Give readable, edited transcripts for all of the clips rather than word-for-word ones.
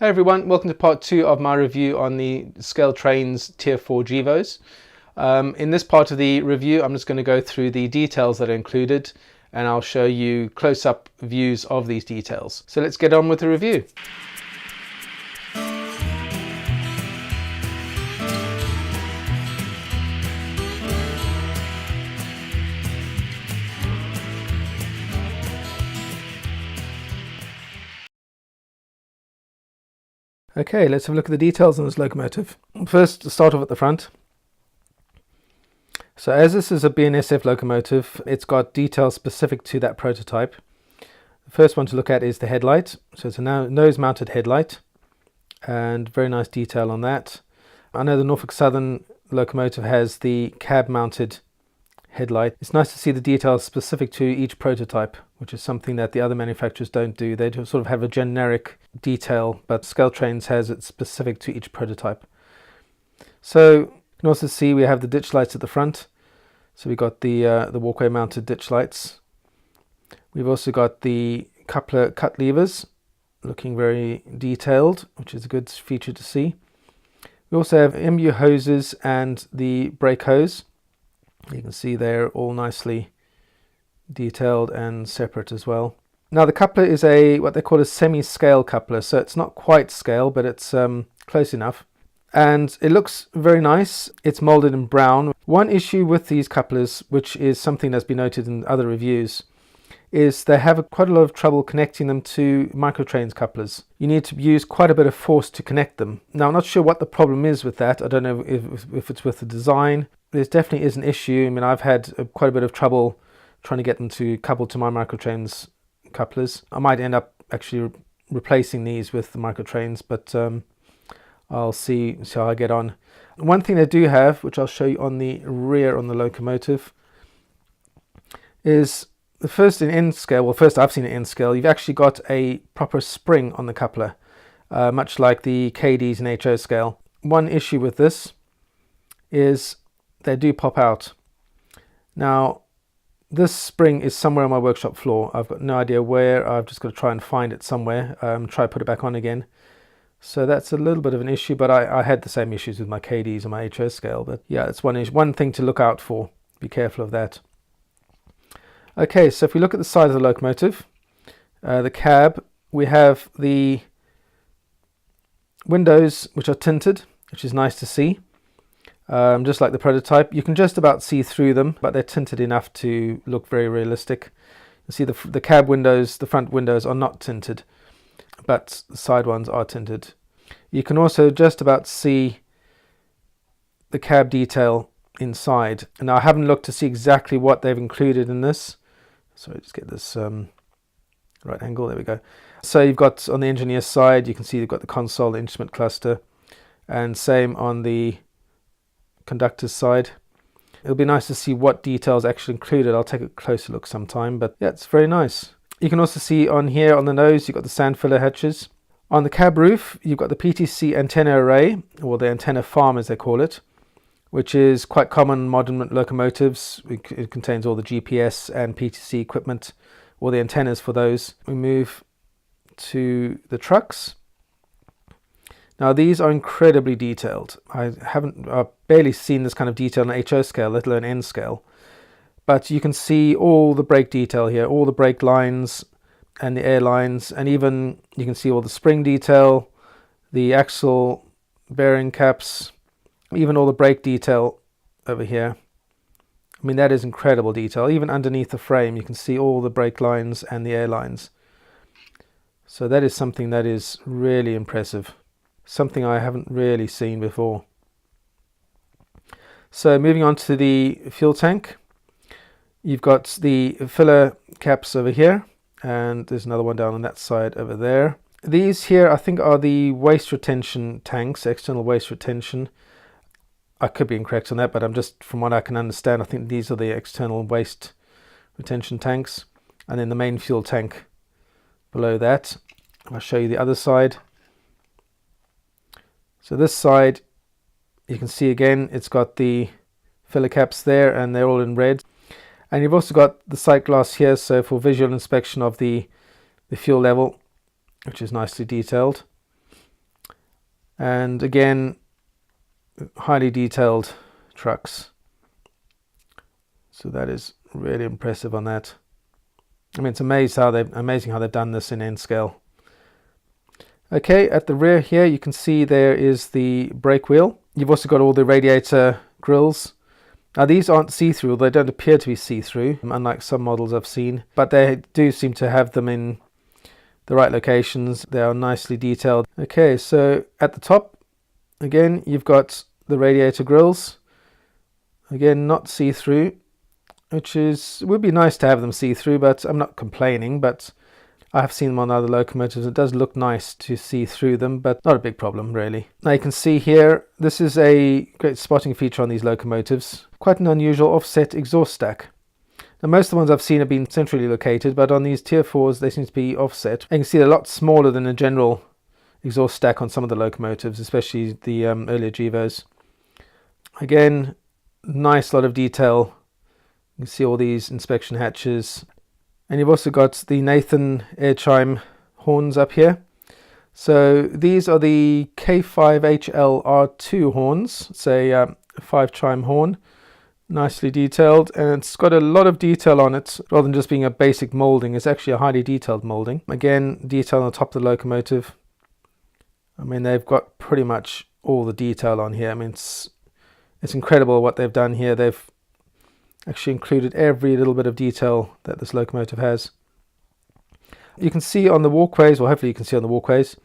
Hey everyone, welcome to part 2 of my review on the Scale Trains Tier 4 GEVOs. In this part of the review I'm just going to go through the details that are included and I'll show you close-up views of these details. So let's get on with the review. Okay, let's have a look at the details on this locomotive. First, start off at the front. So as this is a BNSF locomotive, it's got details specific to that prototype. The first one to look at is the headlight. So it's a nose-mounted headlight and very nice detail on that. I know the Norfolk Southern locomotive has the cab-mounted headlight. It's nice to see the details specific to each prototype, which is something that the other manufacturers don't do. They sort of have a generic detail, but Scale Trains has it specific to each prototype. So you can also see we have the ditch lights at the front. So we've got the walkway mounted ditch lights. We've also got the coupler cut levers looking very detailed, which is a good feature to see. We also have MU hoses and the brake hose. You can see they're all nicely detailed and separate as well. Now the coupler is what they call a semi-scale coupler, so it's not quite scale, but it's close enough. And it looks very nice. It's molded in brown. One issue with these couplers, which is something that's been noted in other reviews, is they have quite a lot of trouble connecting them to microtrains couplers. You need to use quite a bit of force to connect them. Now I'm not sure what the problem is with that. I don't know if it's with the design. There definitely is an issue. I mean, I've had quite a bit of trouble trying to get them to couple to my microtrains couplers. I might end up actually replacing these with the microtrains, but I'll see how I get on. One thing they do have, which I'll show you on the rear on the locomotive, is the first in N scale. Well, first I've seen it in scale. You've actually got a proper spring on the coupler, much like the KDs and HO scale. One issue with this is they do pop out. Now this spring is somewhere on my workshop floor. I've got no idea where. I've just got to try and find it somewhere, try to put it back on again. So that's a little bit of an issue, but I had the same issues with my KDs and my HO scale. But yeah, it's one thing to look out for. Be careful of that. Okay, so if we look at the side of the locomotive, the cab, we have the windows which are tinted, which is nice to see. Just like the prototype, you can just about see through them, but they're tinted enough to look very realistic. You see the cab windows, the front windows are not tinted, but the side ones are tinted. You can also just about see the cab detail inside. And now I haven't looked to see exactly what they've included in this. Sorry, just get this right angle, there we go. So you've got on the engineer's side, you can see you've got the console, the instrument cluster, and same on the conductor's side. It'll be nice to see what details actually included. I'll take a closer look sometime, but yeah, it's very nice. You can also see on here on the nose you've got the sand filler hatches. On the cab roof you've got the PTC antenna array, or the antenna farm as they call it, which is quite common in modern locomotives. It contains all the GPS and PTC equipment, or the antennas for those. We move to the trucks. Now these are incredibly detailed. I've barely seen this kind of detail on HO scale, let alone N scale. But you can see all the brake detail here, all the brake lines and the air lines, and even you can see all the spring detail, the axle bearing caps, even all the brake detail over here. I mean, that is incredible detail. Even underneath the frame you can see all the brake lines and the air lines. So that is something that is really impressive. Something I haven't really seen before. So moving on to the fuel tank. You've got the filler caps over here, and there's another one down on that side over there. These here I think are the waste retention tanks, external waste retention. I could be incorrect on that, but I'm just, from what I can understand, I think these are the external waste retention tanks. And then the main fuel tank below that. I'll show you the other side. So this side, you can see again, it's got the filler caps there and they're all in red. And you've also got the sight glass here, so for visual inspection of the fuel level, which is nicely detailed. And again, highly detailed trucks. So that is really impressive on that. I mean, it's amazing how they've done this in N scale. Okay, at the rear here, you can see there is the brake wheel. You've also got all the radiator grilles. Now these aren't see-through, they don't appear to be see-through, unlike some models I've seen, but they do seem to have them in the right locations. They are nicely detailed. Okay, so at the top, again, you've got the radiator grilles. Again, not see-through, which would be nice to have them see-through, but I'm not complaining, but I have seen them on other locomotives. It does look nice to see through them, but not a big problem really. Now you can see here, this is a great spotting feature on these locomotives. Quite an unusual offset exhaust stack. Now most of the ones I've seen have been centrally located, but on these tier 4s they seem to be offset. You can see they're a lot smaller than a general exhaust stack on some of the locomotives, especially the earlier GEVOs. Again, nice lot of detail. You can see all these inspection hatches. And you've also got the Nathan air chime horns up here. So these are the K5HLR2 horns. It's a 5 chime horn, nicely detailed, and it's got a lot of detail on it. Rather than just being a basic molding, it's actually a highly detailed molding. Again, detail on the top of the locomotive. I mean, they've got pretty much all the detail on here. I mean, it's incredible what they've done here. They've actually included every little bit of detail that this locomotive has. You can see on the walkways, well hopefully you can see on the walkways,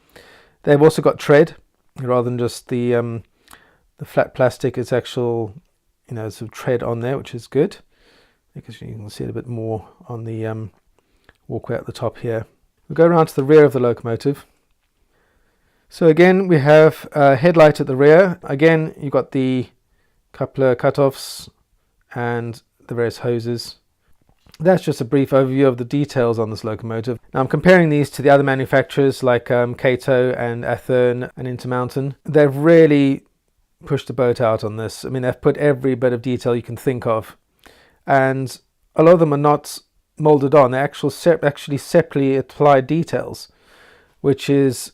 they've also got tread rather than just the flat plastic. It's actual, some tread on there, which is good because you can see it a bit more on the walkway at the top here. We'll go around to the rear of the locomotive. So again, we have a headlight at the rear. Again, you've got the coupler cutoffs and the various hoses. That's just a brief overview of the details on this locomotive. Now I'm comparing these to the other manufacturers like Kato and Athearn and Intermountain. They've really pushed the boat out on this. I mean, they've put every bit of detail you can think of, and a lot of them are not molded on. They're actually separately applied details, which is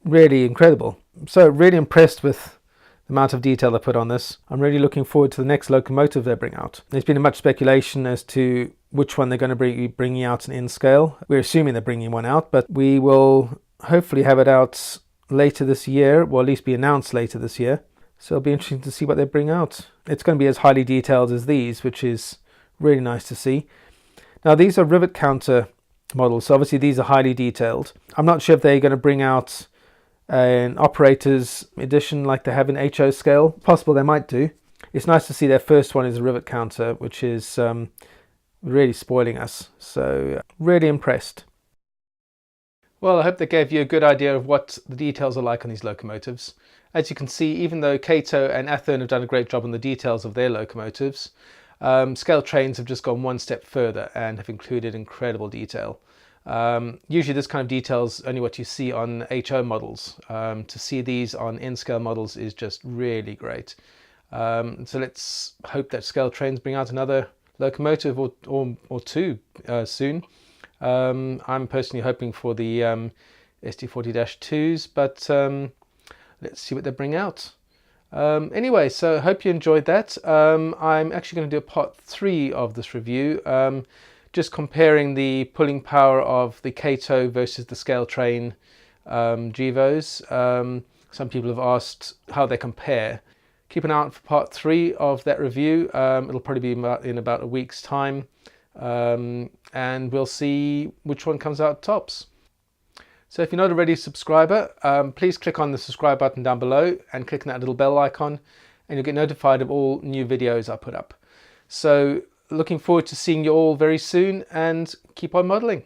really incredible. So really impressed with the amount of detail they put on this. I'm really looking forward to the next locomotive they bring out. There's been much speculation as to which one they're going to be bringing out in scale. We're assuming they're bringing one out, but we will hopefully have it out later this year, or at least be announced later this year. So it'll be interesting to see what they bring out. It's going to be as highly detailed as these, which is really nice to see. Now these are rivet counter models, so obviously these are highly detailed. I'm not sure if they're going to bring out an operator's edition like they have in HO scale. Possible they might do. It's nice to see their first one is a rivet counter, which is really spoiling us. So really impressed. Well, I hope that gave you a good idea of what the details are like on these locomotives. As you can see, even though Kato and Athearn have done a great job on the details of their locomotives, Scale Trains have just gone one step further and have included incredible detail. Usually this kind of detail is only what you see on HO models. To see these on N-scale models is just really great. So let's hope that Scale Trains bring out another locomotive or two soon. I'm personally hoping for the SD40-2s, but let's see what they bring out. Anyway, so I hope you enjoyed that. I'm actually going to do a part 3 of this review. Just comparing the pulling power of the Kato versus the Scale Train GEVOs. Some people have asked how they compare. Keep an eye out for part 3 of that review. It'll probably be in about a week's time, and we'll see which one comes out tops. So if you're not already a subscriber, please click on the subscribe button down below and click on that little bell icon, and you'll get notified of all new videos I put up. So looking forward to seeing you all very soon, and keep on modelling.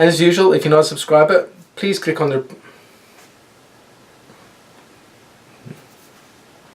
And as usual, if you're not a subscriber, please click on the